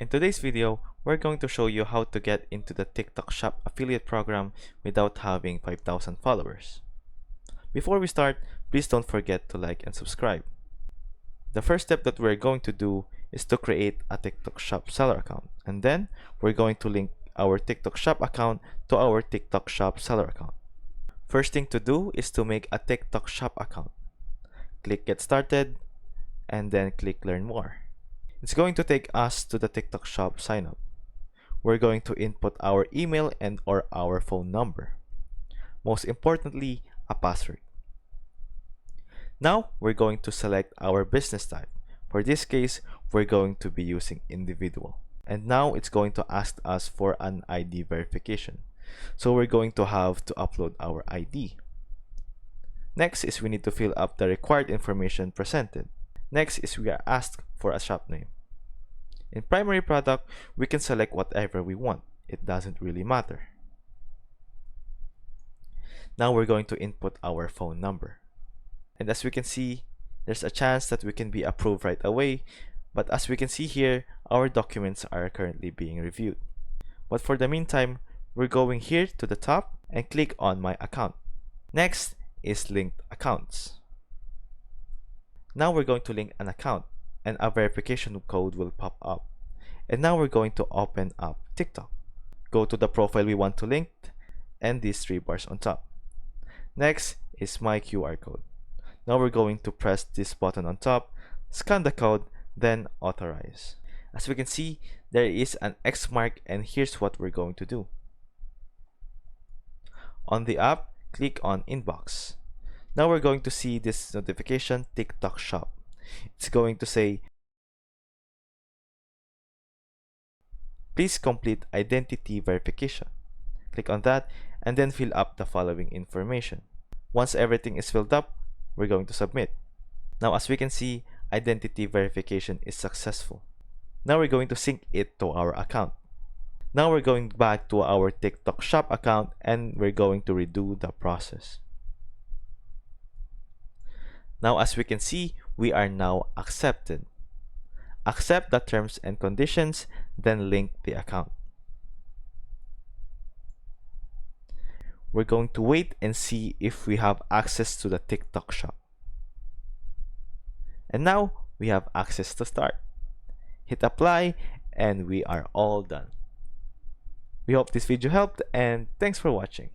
In today's video, we're going to show you how to get into the TikTok Shop affiliate program without having 5,000 followers. Before we start, please don't forget to like and subscribe. The first step that we're going to do is to create a TikTok Shop seller account, and then we're going to link our TikTok Shop account to our TikTok Shop seller account. First thing to do is to make a TikTok Shop account. Click Get Started, and then click Learn More. It's going to take us to the TikTok Shop sign up. We're going to input our email and or our phone number. Most importantly, a password. Now, we're going to select our business type. For this case, we're going to be using individual. And now it's going to ask us for an ID verification. So we're going to have to upload our ID. Next is we need to fill up the required information presented. Next is we are asked for a shop name. In primary product, we can select whatever we want. It doesn't really matter. Now we're going to input our phone number. And as we can see, there's a chance that we can be approved right away. But as we can see here, our documents are currently being reviewed. But for the meantime, we're going here to the top and click on My Account. Next is Linked Accounts. Now we're going to link an account and a verification code will pop up. And now we're going to open up TikTok. Go to the profile we want to link and these three bars on top. Next is My QR code. Now we're going to press this button on top, scan the code, then authorize. As we can see, there is an X mark and here's what we're going to do. On the app, click on Inbox. Now we're going to see this notification, TikTok Shop. It's going to say, please complete identity verification. Click on that and then fill up the following information. Once everything is filled up, we're going to submit. Now as we can see, identity verification is successful. Now we're going to sync it to our account. Now we're going back to our TikTok Shop account and we're going to redo the process. Now as we can see, we are now accepted. Accept the terms and conditions, then link the account. We're going to wait and see if we have access to the TikTok Shop. And now we have access to start. Hit apply and we are all done. We hope this video helped and thanks for watching.